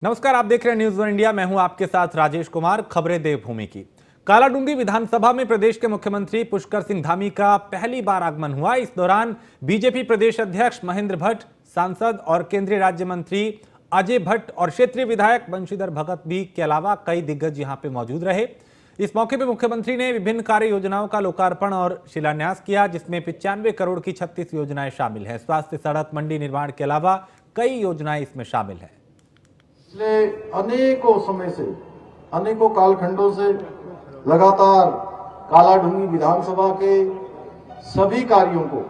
नमस्कार, आप देख रहे हैं न्यूज वन इंडिया। मैं हूं आपके साथ राजेश कुमार। खबरें देवभूमि की। कालाडूंगी विधानसभा में प्रदेश के मुख्यमंत्री पुष्कर सिंह धामी का पहली बार आगमन हुआ। इस दौरान बीजेपी प्रदेश अध्यक्ष महेंद्र भट्ट, सांसद और केंद्रीय राज्य मंत्री अजय भट्ट और क्षेत्रीय विधायक बंशीधर भगत भी के अलावा कई दिग्गज यहां पे मौजूद रहे। इस मौके पर मुख्यमंत्री ने विभिन्न कार्य योजनाओं का लोकार्पण और शिलान्यास किया, जिसमें 95 करोड़ की 36 योजनाएं शामिल हैं। स्वास्थ्य, सड़क, मंडी निर्माण के अलावा कई योजनाएं इसमें शामिल हैं। पिछले अनेकों समय से, अनेकों कालखंडों से लगातार कालाडूंगी विधानसभा के सभी कार्यों को,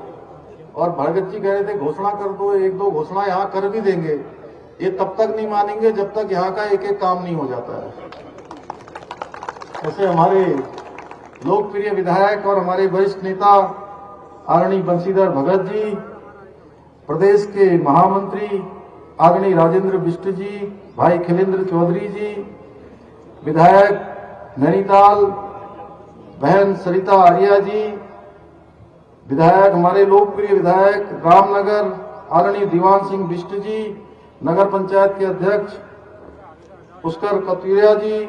और भगत जी कह रहे थे घोषणा कर दो, एक दो घोषणा यहाँ कर भी देंगे, ये तब तक नहीं मानेंगे जब तक यहाँ का एक एक काम नहीं हो जाता है। ऐसे हमारे लोकप्रिय विधायक और हमारे वरिष्ठ नेता आदरणीय बंशीधर भगत जी, प्रदेश के महामंत्री आदरणीय राजेंद्र बिष्ट जी, भाई खिलेंद्र चौधरी जी, विधायक नैनीताल बहन सरिता आर्या जी, विधायक हमारे लोकप्रिय विधायक रामनगर आदरणीय दीवान सिंह बिष्ट जी, नगर पंचायत के अध्यक्ष पुष्कर कतुरिया जी,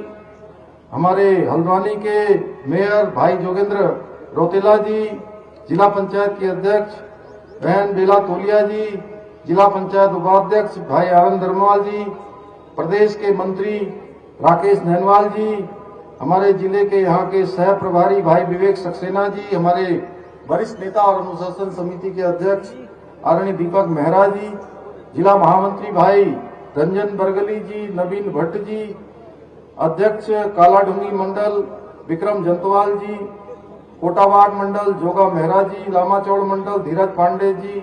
हमारे हल्द्वानी के मेयर भाई जोगेंद्र रोतेला जी, जिला पंचायत के अध्यक्ष बहन बेला तोलिया जी, जिला पंचायत उपाध्यक्ष भाई आनंद धर्मवाल जी, प्रदेश के मंत्री राकेश नैनवाल जी, हमारे जिले के यहाँ के सह प्रभारी भाई विवेक सक्सेना जी, हमारे वरिष्ठ नेता और अनुशासन समिति के अध्यक्ष आदरणीय दीपक मेहरा जी, जिला महामंत्री भाई रंजन बरगली जी, नवीन भट्ट जी, अध्यक्ष कालाडूंगी मंडल विक्रम जंतवाल जी, कोटावाड़ मंडल जोगा मेहरा जी, लामाचौड़ मंडल धीरज पांडे जी,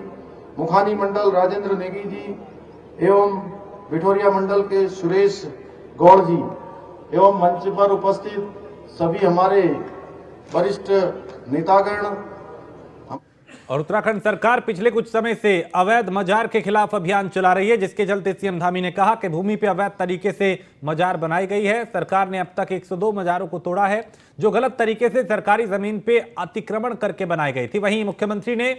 मुखानी मंडल राजेंद्र नेगी जी एवं विठोरिया मंडल के सुरेश गौड़ जी एवं मंच पर उपस्थित सभी हमारे वरिष्ठ नेतागण। और उत्तराखंड सरकार पिछले कुछ समय से अवैध मजार के खिलाफ अभियान चला रही है, जिसके चलते सीएम धामी ने कहा कि भूमि पर अवैध तरीके से मजार बनाई गई है। सरकार ने अब तक 102 मजारों को तोड़ा है, जो गलत तरीके से सरकारी जमीन पे अतिक्रमण करके बनाई गई थी। वहीं मुख्यमंत्री ने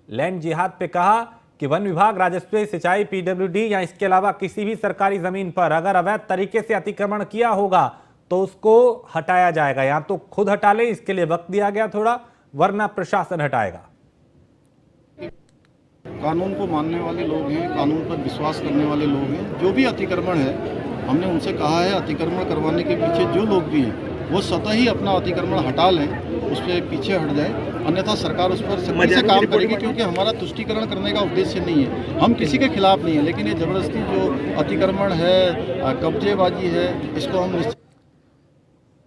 लैंड जिहाद पे कहा कि वन विभाग, राजस्व, सिंचाई, पीडब्ल्यूडी या इसके अलावा किसी भी सरकारी जमीन पर अगर अवैध तरीके से अतिक्रमण किया होगा तो उसको हटाया जाएगा। या तो खुद हटा ले, इसके लिए वक्त दिया गया थोड़ा, वरना प्रशासन हटाएगा। कानून को मानने वाले लोग हैं, कानून पर विश्वास करने वाले लोग हैं। जो भी अतिक्रमण है, हमने उनसे कहा है अतिक्रमण करवाने के पीछे जो लोग भी हैं वो स्वतः ही अपना अतिक्रमण हटा लें, उस पर पीछे हट जाए, अन्यथा सरकार उस पर सख्ती से काम करेगी। क्योंकि हमारा तुष्टीकरण करने का उद्देश्य नहीं है, हम किसी के खिलाफ नहीं है, लेकिन ये जबरदस्ती जो अतिक्रमण है, कब्जेबाजी है, इसको हम निश्चित।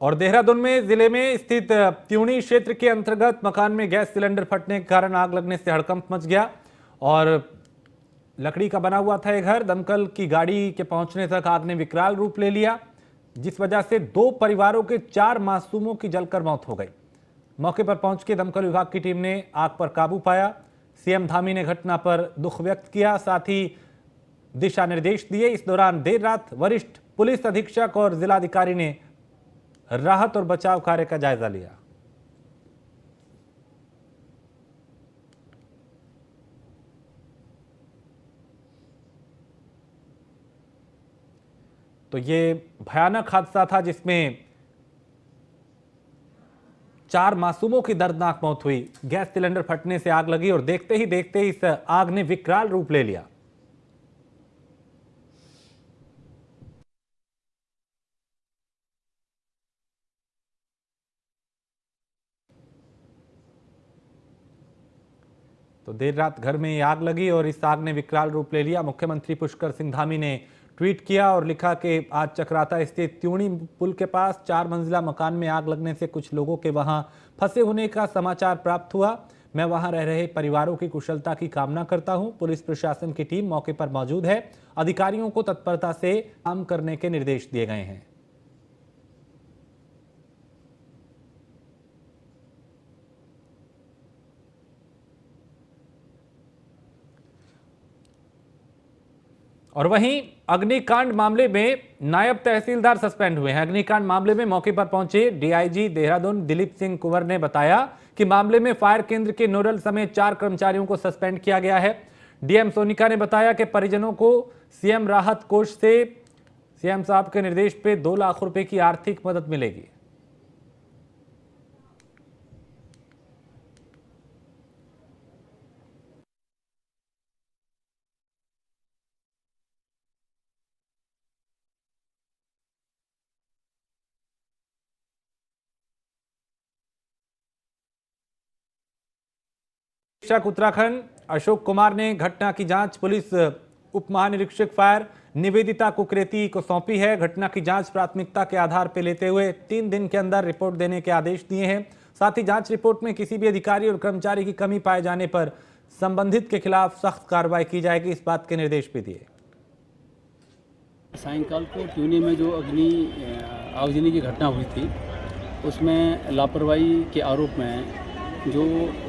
और देहरादून में जिले में स्थित त्यूणी क्षेत्र के अंतर्गत मकान में गैस सिलेंडर फटने के कारण आग लगने से हड़कंप मच गया और लकड़ी का बना हुआ था ये घर। दमकल की गाड़ी के पहुंचने तक आग ने विकराल रूप ले लिया, जिस वजह से 2 परिवारों के 4 मासूमों की जलकर मौत हो गई। मौके पर पहुंच के दमकल विभाग की टीम ने आग पर काबू पाया। सीएम धामी ने घटना पर दुख व्यक्त किया, साथ ही दिशा निर्देश दिए। इस दौरान देर रात वरिष्ठ पुलिस अधीक्षक और जिलाधिकारी ने राहत और बचाव कार्य का जायजा लिया। तो ये भयानक हादसा था जिसमें 4 मासूमों की दर्दनाक मौत हुई। गैस सिलेंडर फटने से आग लगी और देखते ही देखते इस आग ने विकराल रूप ले लिया। तो देर रात घर में आग लगी और इस आग ने विकराल रूप ले लिया। मुख्यमंत्री पुष्कर सिंह धामी ने ट्वीट किया और लिखा कि आज चक्राता स्थित त्यूणी पुल के पास 4 मंजिला मकान में आग लगने से कुछ लोगों के वहां फंसे होने का समाचार प्राप्त हुआ। मैं वहां रह रहे परिवारों की कुशलता की कामना करता हूं। पुलिस प्रशासन की टीम मौके पर मौजूद है। अधिकारियों को तत्परता से काम करने के निर्देश दिए गए हैं। और वहीं अग्निकांड मामले में नायब तहसीलदार सस्पेंड हुए हैं। अग्निकांड मामले में मौके पर पहुंचे डीआईजी देहरादून दिलीप सिंह कुंवर ने बताया कि मामले में फायर केंद्र के नोडल समेत 4 कर्मचारियों को सस्पेंड किया गया है। डीएम सोनिका ने बताया कि परिजनों को सीएम राहत कोष से सीएम साहब के निर्देश पे 2 लाख रुपए की आर्थिक मदद मिलेगी। निरीक्षक उत्तराखंड अशोक कुमार ने घटना की जांच पुलिस उप महानिरीक्षक फायर निवेदिता कुकरेती को सौंपी है। घटना की जांच प्राथमिकता के आधार पर लेते हुए 3 दिन के अंदर रिपोर्ट देने के आदेश दिए हैं। साथ ही जांच रिपोर्ट में किसी भी अधिकारी और कर्मचारी की कमी पाए जाने पर संबंधित के खिलाफ सख्त कार्रवाई की जाएगी, इस बात के निर्देश भी दिए। सायंकाल को ट्यूनी में जो आगजनी की घटना हुई थी उसमें लापरवाही के आरोप में जो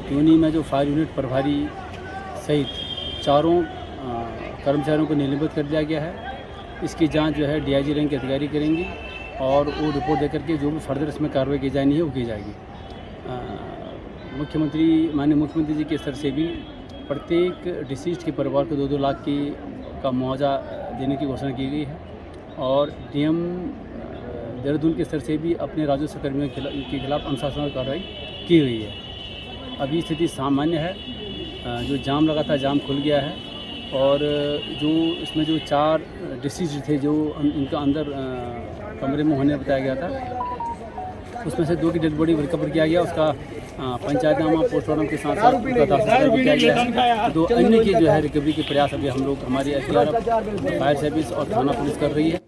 ट्यूनी में जो फायर यूनिट प्रभारी सहित 4 कर्मचारियों को निलंबित कर दिया गया है। इसकी जांच जो है डीआईजी रैंक के अधिकारी करेंगे और वो रिपोर्ट देकर के जो भी फर्दर इसमें कार्रवाई की जानी है वो की जाएगी। माननीय मुख्यमंत्री जी के स्तर से भी प्रत्येक डिसीज्ड के परिवार को 2-2 लाख का मुआवजा देने की घोषणा की गई है और डीएम देहरादून के स्तर से भी अपने राजस्व कर्मियों के खिलाफ अनुशासनात्मक कार्रवाई की गई है। अभी स्थिति सामान्य है, जो जाम लगा था जाम खुल गया है और जो इसमें जो 4 डिसीज थे जो इनका अंदर कमरे में होने बताया गया था, उसमें से 2 की डेड बॉडी रिकवर किया गया। उसका पंचायतनामा पोस्टमार्टम के साथ साथ किया गया है। 2 अन्य की जो है रिकवरी के प्रयास अभी हम लोग हमारी एसडीआरएफ, फायर सर्विस और थाना पुलिस कर रही है।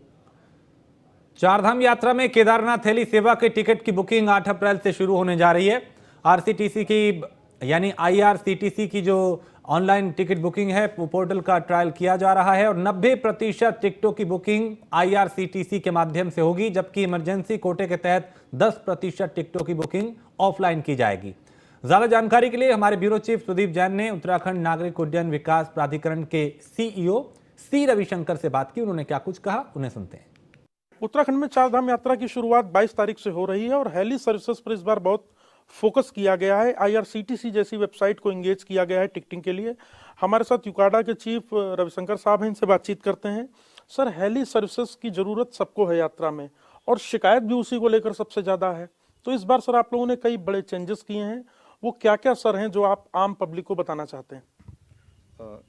चारधाम यात्रा में केदारनाथ हेली सेवा के टिकट की बुकिंग 8 अप्रैल से शुरू होने जा रही है। आरसीटीसी की यानी आईआरसीटीसी की जो ऑनलाइन टिकट बुकिंग है वो पोर्टल का ट्रायल किया जा रहा है और 90% टिकटों की बुकिंग आईआरसीटीसी के माध्यम से होगी, जबकि इमरजेंसी कोटे के तहत 10% टिकटों की बुकिंग ऑफलाइन की जाएगी। ज्यादा जानकारी के लिए हमारे ब्यूरो चीफ सुदीप जैन ने उत्तराखंड नागरिक उड्डयन विकास प्राधिकरण के सीईओ सी रविशंकर से बात की। उन्होंने क्या कुछ कहा, उन्हें सुनते हैं। उत्तराखंड में चारधाम यात्रा की शुरुआत 22 तारीख से हो रही है और हेली सर्विसेज पर इस बार बहुत फोकस किया गया है। आईआरसीटीसी जैसी वेबसाइट को एंगेज किया गया है टिकटिंग के लिए। हमारे साथ यूकाडा के चीफ रविशंकर साहब हैं, इनसे बातचीत करते हैं। सर, हेली सर्विसेज की जरूरत सबको है यात्रा में और शिकायत भी उसी को लेकर सबसे ज्यादा है, तो इस बार सर आप लोगों ने कई बड़े चेंजेस किए हैं, वो क्या क्या सर हैं जो आप आम पब्लिक को बताना चाहते हैं?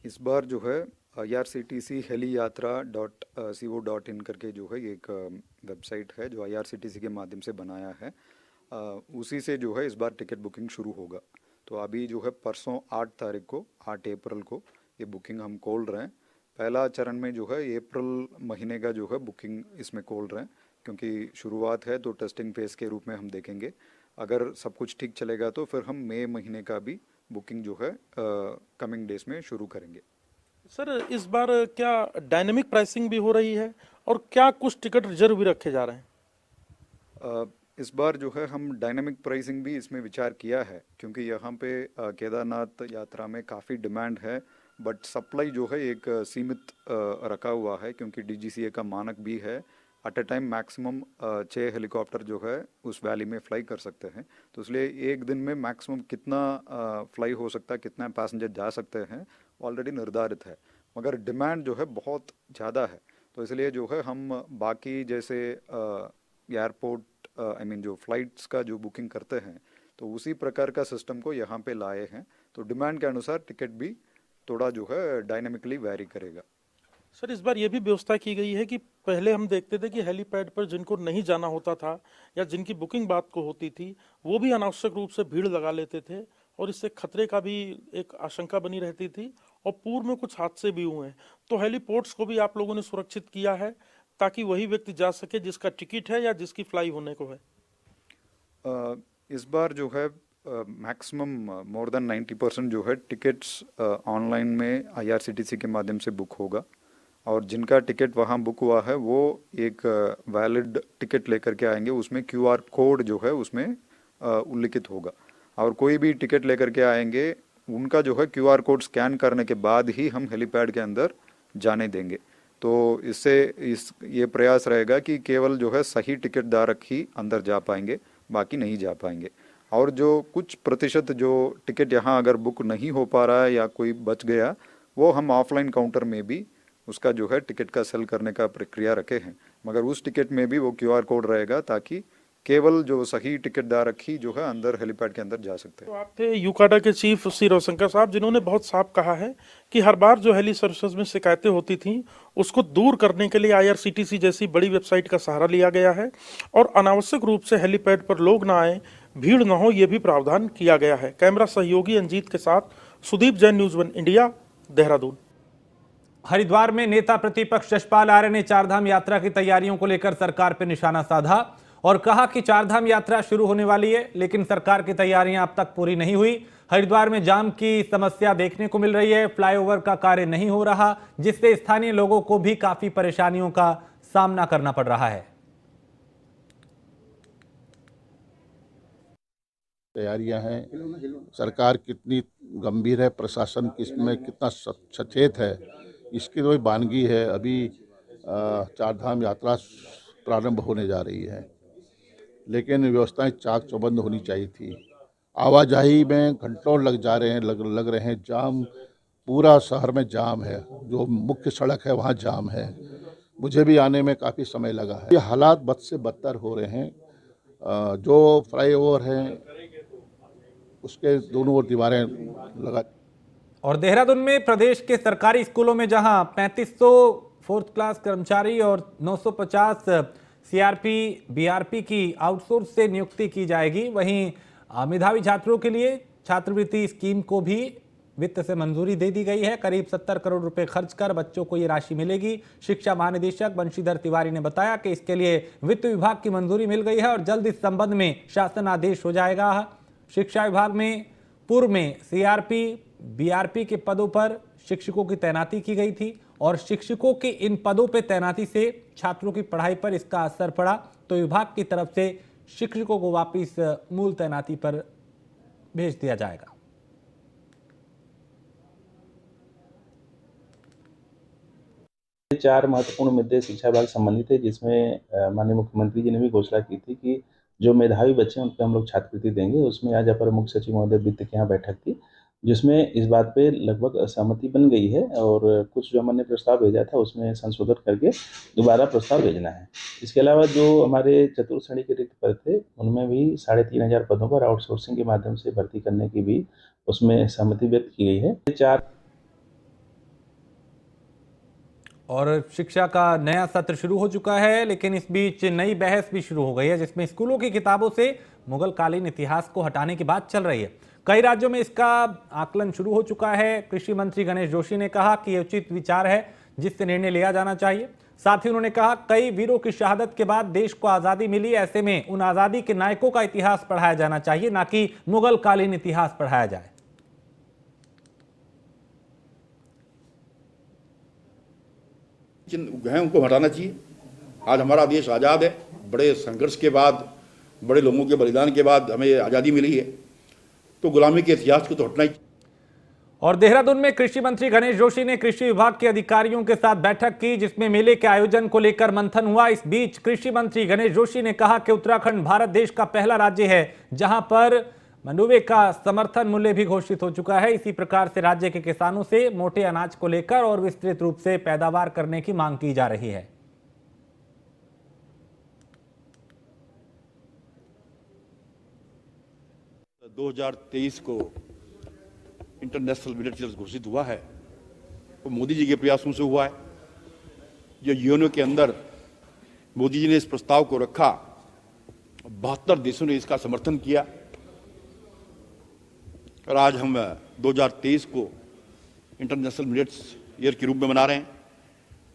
इस बार जो है IRCTC heliyatra.co.in करके जो है एक वेबसाइट है जो IRCTC के माध्यम से बनाया है। उसी से जो है इस बार टिकट बुकिंग शुरू होगा। तो अभी जो है परसों 8 तारीख को 8 अप्रैल को ये बुकिंग हम खोल रहे हैं। पहला चरण में जो है अप्रैल महीने का जो है बुकिंग इसमें खोल रहे हैं, क्योंकि शुरुआत है तो टेस्टिंग फेज के रूप में हम देखेंगे। अगर सब कुछ ठीक चलेगा तो फिर हम मई महीने का भी बुकिंग जो है कमिंग डेज में शुरू करेंगे। सर, इस बार क्या डायनेमिक प्राइसिंग भी हो रही है और क्या कुछ टिकट रिजर्व भी रखे जा रहे हैं? इस बार जो है हम डायनेमिक प्राइसिंग भी इसमें विचार किया है, क्योंकि यहाँ पे केदारनाथ यात्रा में काफ़ी डिमांड है, बट सप्लाई जो है एक सीमित रखा हुआ है, क्योंकि DGCA का मानक भी है at a time maximum 6 helicopter जो है उस वैली में फ्लाई कर सकते हैं। तो इसलिए एक दिन में मैक्सिमम कितना फ्लाई हो सकता है, कितना पैसेंजर जा सकते हैं ऑलरेडी निर्धारित है, मगर डिमांड जो है बहुत ज़्यादा है। तो इसलिए जो है हम बाकी जैसे एयरपोर्ट जो फ्लाइट्स का जो बुकिंग करते हैं तो उसी प्रकार का सिस्टम को यहाँ पे लाए हैं। तो डिमांड के अनुसार टिकट भी थोड़ा जो है डायनेमिकली वैरी करेगा। सर, इस बार ये भी व्यवस्था की गई है कि पहले हम देखते थे कि हेलीपैड पर जिनको नहीं जाना होता था या जिनकी बुकिंग बात को होती थी वो भी अनावश्यक रूप से भीड़ लगा लेते थे और इससे खतरे का भी एक आशंका बनी रहती थी और पूर्व में कुछ हादसे भी हुए हैं। तो हेलीपोर्ट्स को भी आप लोगों ने सुरक्षित किया है ताकि वही व्यक्ति जा सके जिसका टिकट है या जिसकी फ्लाई होने को है। इस बार जो है मैक्सिमम मोर देन 90% जो है टिकट्स ऑनलाइन में IRCTC के माध्यम से बुक होगा और जिनका टिकट वहाँ बुक हुआ है वो एक वैलिड टिकट लेकर के आएंगे। उसमें QR कोड जो है उसमें उल्लिखित होगा और कोई भी टिकट लेकर के आएंगे उनका जो है QR कोड स्कैन करने के बाद ही हम हेलीपैड के अंदर जाने देंगे। तो इससे ये प्रयास रहेगा कि केवल जो है सही टिकट धारक ही अंदर जा पाएंगे, बाकी नहीं जा पाएंगे। और जो कुछ प्रतिशत जो टिकट यहाँ अगर बुक नहीं हो पा रहा है या कोई बच गया वो हम ऑफलाइन काउंटर में भी उसका जो है टिकट का सेल करने का प्रक्रिया रखे हैं, मगर उस टिकट में भी वो QR कोड रहेगा ताकि केवल जो सही टिकटदार ही जो है अंदर हेलीपैड के अंदर जा सकते हैं। तो आप थे यूकाडा के चीफ श्री रविशंकर साहब, जिन्होंने बहुत साफ कहा है कि हर बार जो हेली सर्विसेज में शिकायतें होती थीं उसको दूर करने के लिए IRCTC जैसी बड़ी वेबसाइट का सहारा लिया गया है और अनावश्यक रूप से हेलीपैड पर लोग ना आए, भीड़ न हो, ये भी प्रावधान किया गया है। कैमरा सहयोगी अंजीत के साथ सुदीप जैन, न्यूज़ 1 इंडिया, देहरादून। हरिद्वार में नेता प्रतिपक्ष यशपाल आर्य ने चारधाम यात्रा की तैयारियों को लेकर सरकार पर निशाना साधा और कहा कि चारधाम यात्रा शुरू होने वाली है, लेकिन सरकार की तैयारियां अब तक पूरी नहीं हुई। हरिद्वार में जाम की समस्या देखने को मिल रही है, फ्लाईओवर का कार्य नहीं हो रहा, जिससे स्थानीय लोगों को भी काफी परेशानियों का सामना करना पड़ रहा है। तैयारियां हैं, सरकार कितनी गंभीर है, प्रशासन किसमें कितना सचेत है, इसकी तो बानगी है। अभी चारधाम यात्रा प्रारंभ होने जा रही है, लेकिन व्यवस्थाएं चाक चौबंद होनी चाहिए थी। आवाजाही में घंटों लग रहे हैं, जाम पूरा शहर में जाम है, जो मुख्य सड़क है वहाँ जाम है। मुझे भी आने में काफ़ी समय लगा है। ये हालात बद से बदतर हो रहे हैं। जो फ्लाईओवर हैं उसके दोनों ओर दीवारें लगा। और देहरादून में प्रदेश के सरकारी स्कूलों में जहां 3500 फोर्थ क्लास कर्मचारी और 950 CRP BRP की आउटसोर्स से नियुक्ति की जाएगी, वहीं मेधावी छात्रों के लिए छात्रवृत्ति स्कीम को भी वित्त से मंजूरी दे दी गई है। करीब 70 करोड़ रुपए खर्च कर बच्चों को ये राशि मिलेगी। शिक्षा महानिदेशक बंशीधर तिवारी ने बताया कि इसके लिए वित्त विभाग की मंजूरी मिल गई है और जल्द इस संबंध में शासन आदेश हो जाएगा। शिक्षा विभाग में पूर्व में CRP BRP के पदों पर शिक्षकों की तैनाती की गई थी और शिक्षकों के इन पदों पर तैनाती से छात्रों की पढ़ाई पर इसका असर पड़ा, तो विभाग की तरफ से शिक्षकों को वापस मूल तैनाती पर भेज दिया जाएगा। चार महत्वपूर्ण मुद्दे शिक्षा विभाग संबंधित है, जिसमें माननीय मुख्यमंत्री जी ने भी घोषणा की थी कि जो मेधावी बच्चे हैं उन पर हम लोग छात्रवृत्ति देंगे। उसमें आज अपर मुख्य सचिव महोदय वित्त के यहाँ बैठक थी, जिसमें इस बात पे लगभग सहमति बन गई है और कुछ जो हमने प्रस्ताव भेजा था उसमें संशोधन करके दोबारा प्रस्ताव भेजना है। इसके अलावा जो हमारे चतुर्थ श्रेणी के रिक्त पद थे उनमें भी 3500 पदों पर आउटसोर्सिंग के माध्यम से भर्ती करने की भी उसमें सहमति व्यक्त की गई है। और शिक्षा का नया सत्र शुरू हो चुका है, लेकिन इस बीच नई बहस भी शुरू हो गई है, जिसमें स्कूलों की किताबों से मुगल कालीन इतिहास को हटाने की बात चल रही है। कई राज्यों में इसका आकलन शुरू हो चुका है। कृषि मंत्री गणेश जोशी ने कहा कि यह उचित विचार है जिससे निर्णय लिया जाना चाहिए। साथ ही उन्होंने कहा कई वीरों की शहादत के बाद देश को आजादी मिली, ऐसे में उन आजादी के नायकों का इतिहास पढ़ाया जाना चाहिए, ना कि मुगल कालीन इतिहास पढ़ाया जाए। हैं उनको हटाना चाहिए। आज हमारा देश आज़ाद है, बड़े संघर्ष के बाद, बड़े लोगों के बलिदान के बाद हमें आज़ादी मिली है, तो गुलामी के इतिहास को तो हटना ही। और देहरादून में कृषि मंत्री गणेश जोशी ने कृषि विभाग के अधिकारियों के साथ बैठक की, जिसमें मेले के आयोजन को लेकर मंथन हुआ। इस बीच कृषि मंत्री गणेश जोशी ने कहा कि उत्तराखंड भारत देश का पहला राज्य है जहां पर मंडुवे का समर्थन मूल्य भी घोषित हो चुका है। इसी प्रकार से राज्य के किसानों से मोटे अनाज को लेकर और विस्तृत रूप से पैदावार करने की मांग की जा रही है। तो 2023 को इंटरनेशनल मिलेट ईयर्स घोषित हुआ है, वो मोदी जी के प्रयासों से हुआ है। जो यूएनओ के अंदर मोदी जी ने इस प्रस्ताव को रखा, 72 देशों ने इसका समर्थन किया और आज हम 2023 को इंटरनेशनल मिलेट्स ईयर के रूप में मना रहे हैं।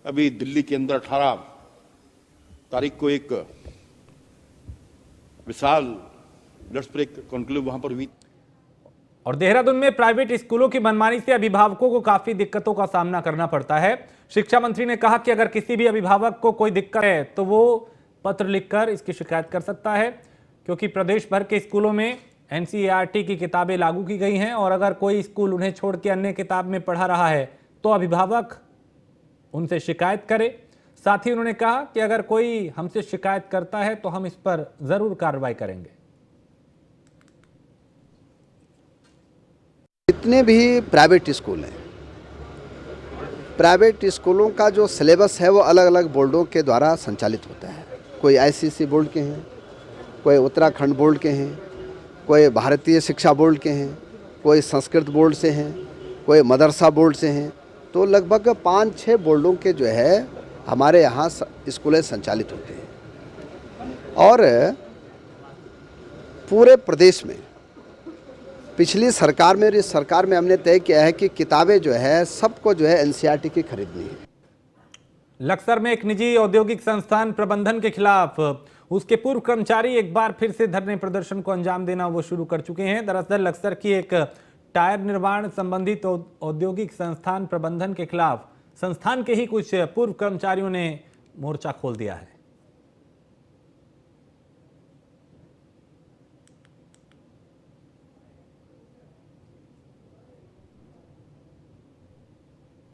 अभी दिल्ली के अंदर 18 तारीख को एक विशाल मिलेट्स पर एक कॉन्क्लेव वहां पर हुई। और देहरादून में प्राइवेट स्कूलों की मनमानी से अभिभावकों को काफी दिक्कतों का सामना करना पड़ता है। शिक्षा मंत्री ने कहा कि अगर किसी भी अभिभावक को कोई दिक्कत है तो वो पत्र लिखकर इसकी शिकायत कर सकता है, क्योंकि प्रदेश भर के स्कूलों में NCERT की किताबें लागू की गई हैं और अगर कोई स्कूल उन्हें छोड़ के अन्य किताब में पढ़ा रहा है तो अभिभावक उनसे शिकायत करे। साथ ही उन्होंने कहा कि अगर कोई हमसे शिकायत करता है तो हम इस पर जरूर कार्रवाई करेंगे। जितने भी प्राइवेट स्कूल हैं प्राइवेट स्कूलों का जो सिलेबस है वो अलग अलग बोर्डों के द्वारा संचालित होता है। कोई आईसीएसई बोर्ड के हैं, कोई उत्तराखंड बोर्ड के हैं, कोई भारतीय शिक्षा बोर्ड के हैं, कोई संस्कृत बोर्ड से हैं, कोई मदरसा बोर्ड से हैं। तो लगभग 5-6 बोर्डों के जो है हमारे यहाँ स्कूलें संचालित होते हैं। और पूरे प्रदेश में पिछली सरकार में और इस सरकार में हमने तय किया है कि किताबें जो है सबको जो है एनसीईआरटी की खरीदनी है। लक्सर में एक निजी औद्योगिक संस्थान प्रबंधन के खिलाफ उसके पूर्व कर्मचारी एक बार फिर से धरने प्रदर्शन को अंजाम देना वो शुरू कर चुके हैं। दरअसल लक्सर की एक टायर निर्माण संबंधित औद्योगिक संस्थान प्रबंधन के खिलाफ संस्थान के ही कुछ पूर्व कर्मचारियों ने मोर्चा खोल दिया है।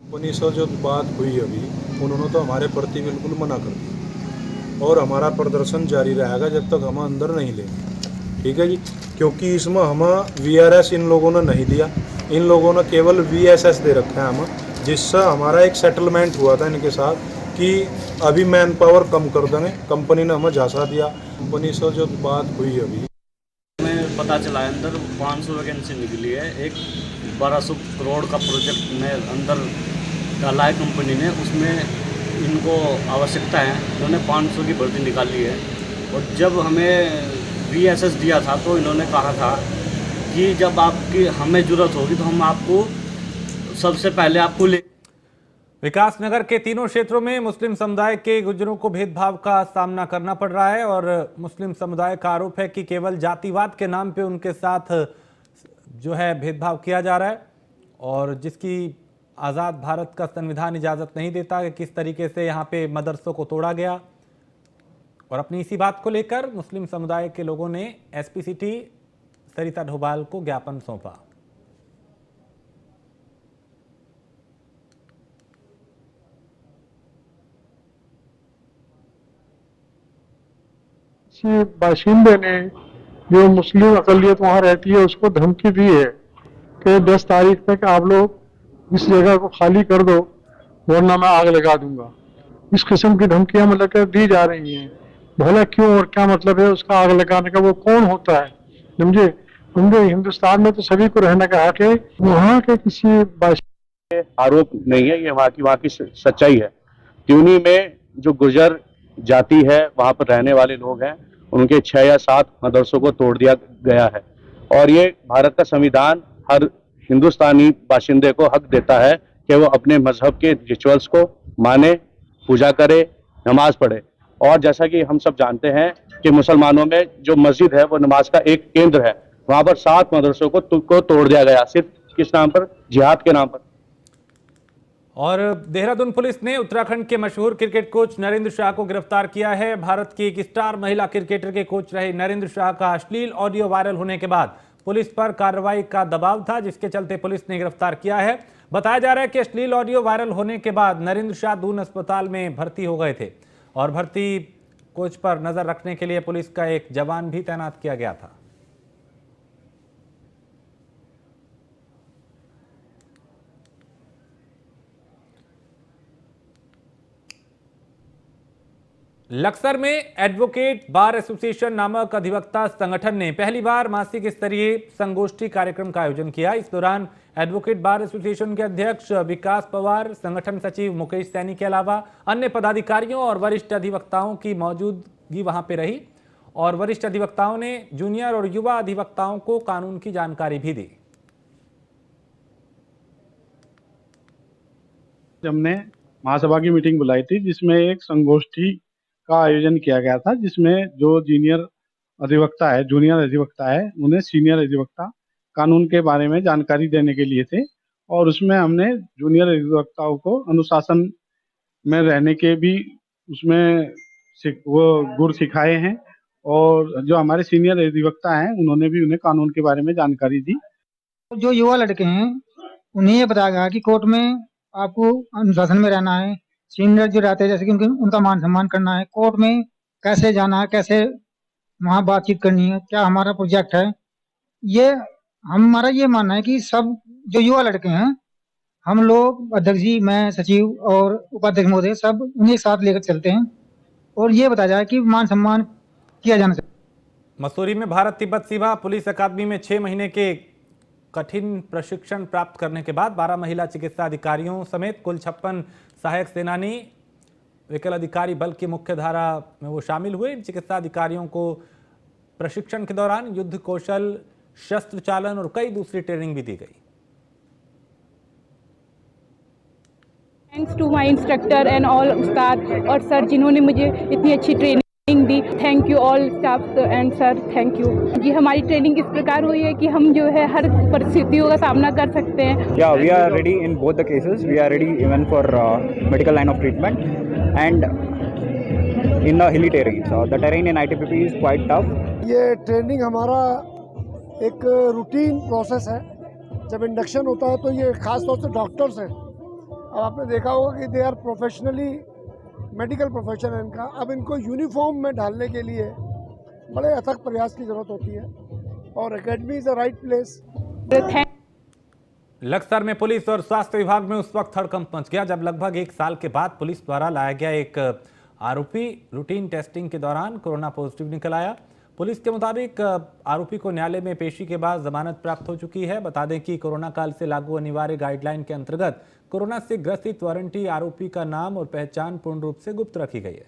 कंपनी से जो बात हुई अभी, उन्होंने तो हमारे प्रति बिल्कुल मना कर दिया और हमारा प्रदर्शन जारी रहेगा जब तक हम अंदर नहीं लेंगे। ठीक है जी, क्योंकि इसमें हमें वीआरएस इन लोगों ने नहीं दिया, इन लोगों ने केवल वीएसएस दे रखा है हमें, जिससे हमारा एक सेटलमेंट हुआ था इनके साथ कि अभी मैन पावर कम कर देंगे। कंपनी ने हमें झांसा दिया। कंपनी से जो बात हुई अभी हमें पता चला है अंदर 500 वैकेंसी निकली है। एक 1200 करोड़ का प्रोजेक्ट में अंदर डाला है कंपनी ने, उसमें इनको आवश्यकता है, उन्होंने 500 की भर्ती निकाली है। और जब हमें वीएसएस दिया था तो इन्होंने कहा था कि जब आपकी हमें ज़रूरत होगी तो हम आपको सबसे पहले आपको ले। विकासनगर के तीनों क्षेत्रों में मुस्लिम समुदाय के गुर्जरों को भेदभाव का सामना करना पड़ रहा है और मुस्लिम समुदाय का आरोप है कि केवल जातिवाद के नाम पे उनके साथ जो है भेदभाव किया जा रहा है और जिसकी आज़ाद भारत का संविधान इजाज़त नहीं देता कि किस तरीके से यहाँ पे मदरसों को तोड़ा गया। और अपनी इसी बात को लेकर मुस्लिम समुदाय के लोगों ने एसपी सिटी सरिता ढोभाल को ज्ञापन सौंपा। बाशिंदे ने जो मुस्लिम अकलियत वहाँ रहती है उसको धमकी दी है कि 10 तारीख तक आप लोग इस जगह को खाली कर दो वरना मैं आग लगा दूंगा। इस किस्म की धमकियां मतलब कि दी जा रही हैं। भला क्यों और क्या मतलब है उसका आग लगाने का? वो कौन होता है? समझे हिंदुस्तान में तो सभी को रहने का हक है। वहाँ के किसी आरोप नहीं है, ये वहाँ की सच्चाई है। त्यूनी में जो गुर्जर जाति है वहाँ पर रहने वाले लोग हैं, उनके 6 या 7 मदरसों को तोड़ दिया गया है और ये भारत का संविधान हर हिंदुस्तानी बाशिंदे को हक देता है कि वो अपने मजहब के रिचुअल्स को माने, पूजा करे, नमाज पढ़े। और जैसा कि हम सब जानते हैं कि मुसलमानों में जो मस्जिद है वो नमाज का एक केंद्र है, वहां पर 7 मदरसों को तोड़ दिया गया सिर्फ किस नाम पर? जिहाद के नाम पर। और देहरादून पुलिस ने उत्तराखंड के मशहूर क्रिकेट कोच नरेंद्र शाह को गिरफ्तार किया है। भारत की एक स्टार महिला क्रिकेटर के कोच रहे नरेंद्र शाह का अश्लील ऑडियो वायरल होने के बाद पुलिस पर कार्रवाई का दबाव था, जिसके चलते पुलिस ने गिरफ्तार किया है। बताया जा रहा है कि अश्लील ऑडियो वायरल होने के बाद नरेंद्र शाह दून अस्पताल में भर्ती हो गए थे और भर्ती कोच पर नजर रखने के लिए पुलिस का एक जवान भी तैनात किया गया था। लक्सर में एडवोकेट बार एसोसिएशन नामक अधिवक्ता संगठन ने पहली बार मासिक स्तरीय संगोष्ठी कार्यक्रम का आयोजन किया। इस दौरान एडवोकेट बार एसोसिएशन के अध्यक्ष विकास पवार, संगठन सचिव मुकेश सैनी के अलावा अन्य पदाधिकारियों और वरिष्ठ अधिवक्ताओं की मौजूदगी वहां पे रही और वरिष्ठ अधिवक्ताओं ने जूनियर और युवा अधिवक्ताओं को कानून की जानकारी भी दी। हमने महासभा की मीटिंग बुलाई थी जिसमें एक संगोष्ठी का आयोजन किया गया था, जिसमें जो जूनियर अधिवक्ता है उन्हें सीनियर अधिवक्ता कानून के बारे में जानकारी देने के लिए थे और उसमें हमने जूनियर अधिवक्ताओं को अनुशासन में रहने के भी उसमें वो गुर सिखाए हैं और जो हमारे सीनियर अधिवक्ता हैं उन्होंने भी उन्हें कानून के बारे में जानकारी दी। जो युवा लड़के हैं उन्हें ये बताया गया कि कोर्ट में आपको अनुशासन में रहना है। सीनियर जो रहते हैं जैसे कि उनका मान सम्मान करना है, कोर्ट में कैसे जाना है, कैसे वहाँ बातचीत करनी है, क्या हमारा प्रोजेक्ट है। ये हमारा ये मानना है कि सब जो युवा लड़के हैं हम लोग अध्यक्ष जी, मैं, सचिव और उपाध्यक्ष महोदय सब उन्हें साथ लेकर चलते हैं और ये बताया जाए कि मान सम्मान किया जाना चाहिए। मसूरी में भारत तिब्बत सीमा पुलिस अकादमी में 6 महीने के कठिन प्रशिक्षण प्राप्त करने के बाद 12 महिला चिकित्सा अधिकारियों समेत कुल 56 सहायक सेनानी विकल अधिकारी बल की मुख्य धारा में वो शामिल हुए। इन चिकित्सा अधिकारियों को प्रशिक्षण के दौरान युद्ध कौशल, शस्त्र चालन और कई दूसरी ट्रेनिंग भी दी गई। Thanks to my instructor and all उस्ताद और सर जिन्होंने मुझे इतनी अच्छी ट्रेनिंग दी। Thank you all staff and sir, thank you जी। हमारी ट्रेनिंग इस प्रकार हुई है कि हम जो है हर परिस्थितियों का सामना कर सकते हैं। या we are ready in both the cases. We are ready even for medical line of treatment and in the hilly terrain. The terrain in ITBP is quite tough. ये ट्रेनिंग हमारा एक रूटीन प्रोसेस है। जब induction होता है तो ये खास तौर से डॉक्टर्स हैं, अब आपने देखा होगा कि they are professionally, medical profession है इनका। अब इनको यूनिफॉर्म में डालने के लिए बड़े अथक प्रयास की जरूरत होती है और academy is the right place. Laksar में पुलिस और स्वास्थ्य विभाग में उस वक्त हड़कंप मच गया जब लगभग 1 साल के बाद पुलिस द्वारा लाया गया एक आरोपी रूटीन टेस्टिंग के दौरान कोरोना पॉजिटिव निकल आया। पुलिस के मुताबिक आरोपी को न्यायालय में पेशी के बाद जमानत प्राप्त हो चुकी है। बता दें कि कोरोना काल से लागू अनिवार्य गाइडलाइन के अंतर्गत कोरोना से ग्रसित वारंटी आरोपी का नाम और पहचान पूर्ण रूप से गुप्त रखी गई है।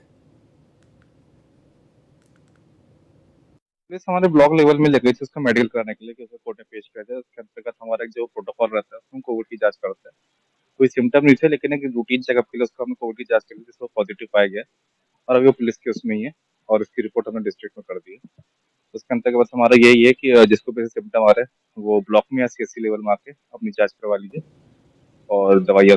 पुलिस हमारे ब्लॉक लेवल में लगी थी उसका मेडिकल कराने के लिए कि उसे कोर्ट में पेश किया जाए। उसके अंतर्गत हमारा एक जो प्रोटोकॉल रहता है उसमें कोविड की जांच करते हैं। कोई सिम्टम नहीं थे लेकिन एक रूटीन चेकअप के लिए उसको हमने कोविड की जांच के लिए जिसको पॉजिटिव पाया गया और अभी वो पुलिस के उसमें ही है और इसकी रिपोर्ट हमने डिस्ट्रिक्ट में कर दी है। उसके अंतर्गत हमारा यही है कि जिसको भी सिम्टम आ रहे हैं वो ब्लॉक में या CSC लेवल में आके अपनी जाँच करवा लीजिए और दवाइयाँ।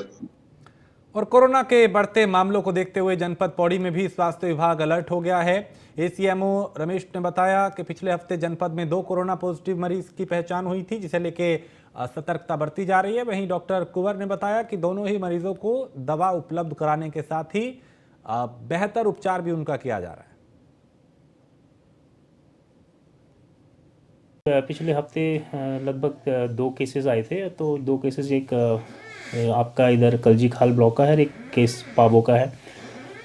और कोरोना के बढ़ते मामलों को देखते हुए जनपद पौड़ी में भी स्वास्थ्य विभाग अलर्ट हो गया है। ACMO रमेश ने बताया कि पिछले हफ्ते जनपद में 2 कोरोना पॉजिटिव मरीज की पहचान हुई थी जिसे लेके सतर्कता बरती जा रही है। वहीं डॉक्टर कुंवर ने बताया कि दोनों ही मरीजों को दवा उपलब्ध कराने के साथ ही बेहतर उपचार भी उनका किया जा रहा है। पिछले हफ्ते लगभग 2 केसेस आए थे, तो 2 केसेस एक आपका इधर कलजी खाल ब्लॉक का है और एक केस पाबो का है।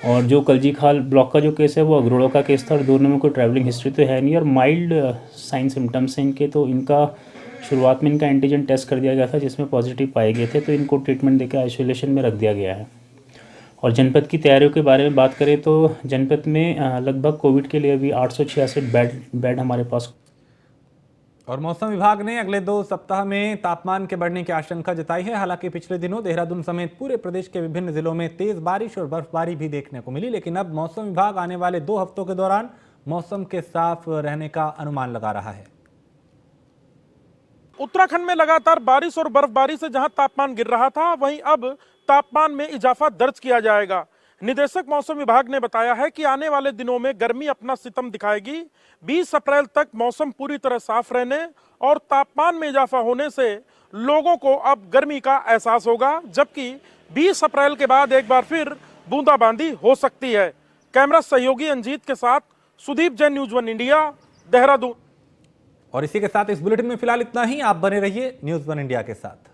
और जो कलजी खाल ब्लॉक का जो केस है वो अग्रोड़ो का केस था और दोनों में कोई ट्रैवलिंग हिस्ट्री तो है नहीं और माइल्ड साइन सिम्टम्स हैं इनके। तो इनका शुरुआत में इनका एंटीजन टेस्ट कर दिया गया था जिसमें पॉजिटिव पाए गए थे, तो इनको ट्रीटमेंट देकर आइसोलेशन में रख दिया गया है। और जनपद की तैयारियों के बारे में बात करें तो जनपद में लगभग कोविड के लिए अभी 866 बेड हमारे पास। और मौसम विभाग ने अगले 2 सप्ताह में तापमान के बढ़ने की आशंका जताई है। हालांकि पिछले दिनों देहरादून समेत पूरे प्रदेश के विभिन्न जिलों में तेज बारिश और बर्फबारी भी देखने को मिली, लेकिन अब मौसम विभाग आने वाले 2 हफ्तों के दौरान मौसम के साफ रहने का अनुमान लगा रहा है। उत्तराखंड में लगातार बारिश और बर्फबारी से जहां तापमान गिर रहा था, वहीं अब तापमान में इजाफा दर्ज किया जाएगा। निदेशक मौसम विभाग ने बताया है कि आने वाले दिनों में गर्मी अपना सितम दिखाएगी। 20 अप्रैल तक मौसम पूरी तरह साफ रहने और तापमान में इजाफा होने से लोगों को अब गर्मी का एहसास होगा, जबकि 20 अप्रैल के बाद एक बार फिर बूंदाबांदी हो सकती है। कैमरा सहयोगी अंजीत के साथ सुदीप जैन, न्यूज़ 1 इंडिया, देहरादून। और इसी के साथ इस बुलेटिन में फिलहाल इतना ही। आप बने रहिए न्यूज़ 1 इंडिया के साथ।